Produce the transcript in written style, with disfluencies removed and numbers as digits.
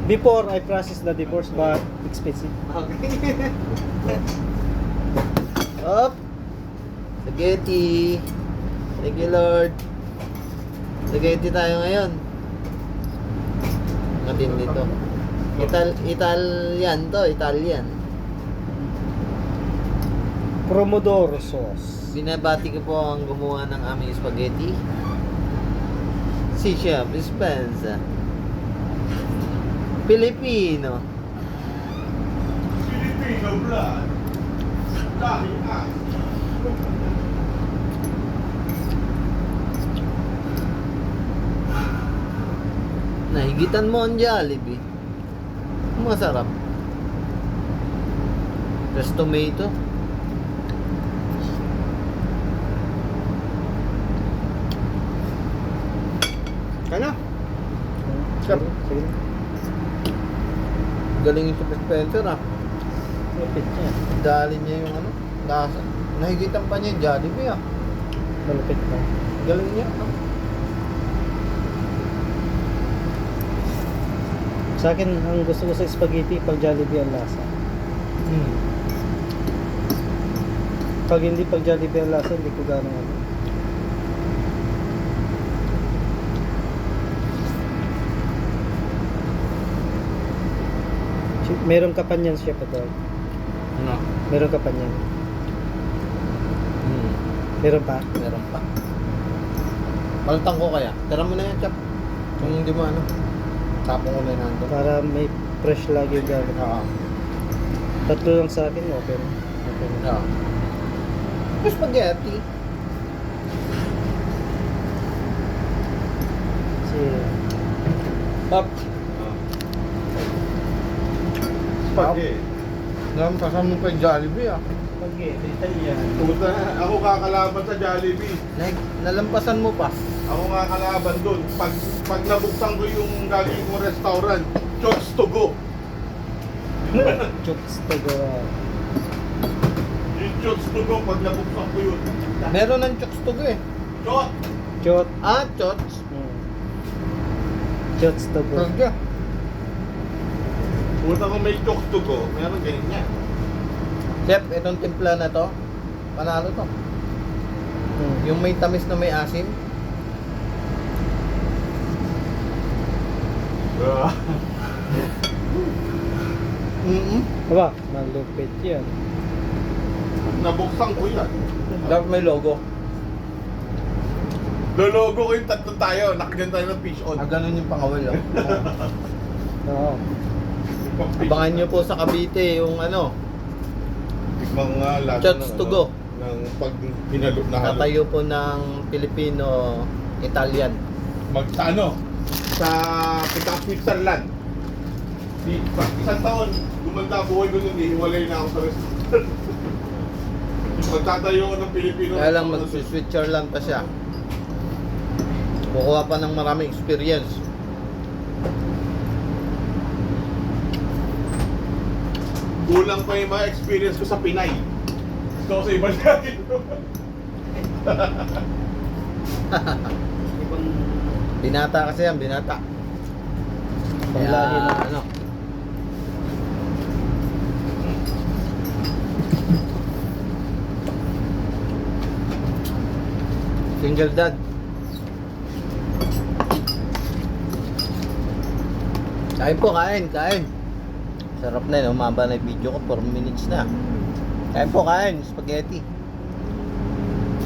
Before I process the divorce, but expensive. Okay. Up. Spaghetti. Thank you, Lord. Spaghetti tayo ngayon. Matindi to. Italian to, Italian. Pomodoro sauce. Binabati ko po ang gumawa ng aming spaghetti. Si Chef Dispenza. Filipino. Filipino blood. Dahil Nahigitan mo ang Jollibee. Masarap. Fresh tomato. Ano? Sarap. Sige. Galing yung Super Spencer ah. Malupit niya. Dali niya yung ano, lasa. Nahigitan pa niya yung Jollibee ah. Malupit pa. Galing niya ah. Sa akin, ang gusto ko sa spaghetti, pag Jollibee ang lasa. Pag hindi pag Jollibee ang lasa, hindi ko gano'ng ano. Meron ka pa niyan, Chef Adol. Ano? Meron ka pa niyan. Meron pa? Meron pa. Palitan ko kaya. Tara mo na yan, Chap. Kung hindi mo ano. Tapong ko na yun nandun. Para may fresh lagi yung gamit. Oo. Tatlo lang sa akin, okay na. Okay na. Oo. Spaghetti. Kasi, Up. Spaghetti. Naman kasama mo pa yung Jollibee ah. spaghetti, Italian. Puta, ako kakalaban sa Jollibee. Nalampasan mo pa. Ako nga kalaban doon. Pag nabuksan ko yung gagawin kong restaurant, Chots to go. Chokes to go. Yung Chots to go, pag nabuksan ko yun. Meron ng chokes to go eh. Chot! Chot. Ah, chots. Chots to go. Talaga. Puta kung may Chots to go, meron ganyan. Chef, itong timpla na to, panalo to. Yung may tamis na may asim. Aba, malupit yan. Nabuksan ko yan. Dapat may logo. Lologo ko yung tatlo tayo. Nakagyan tayo ng fish on. Ah, ganun yung pangawal oh. Oo. Abangan nyo po sa Cavite yung ano, Tikmang nga lahat Chots to go. Ng pag hinalo na halo. Tatayo po ng Filipino Italian. Sa ano? Sa Pitang Switzerland. Isang taon, gumanda buhay ko nung hiwalay na ako sa restaurant. Magtatayo ko ng Pilipino. Kaya lang mag-Switzerland pa siya. Kukuha pa ng maraming experience. Kulang pa yung mga experience ko sa Pinay. Gusto ko sa ibang lahi. Binata kasi yan, binata. Kaya Panglahi na. ano. Single dad. Kain po, kain, kain. Sarap na yun, umaba na yung video ko, 4 minutes na. Kain po, kain, spaghetti.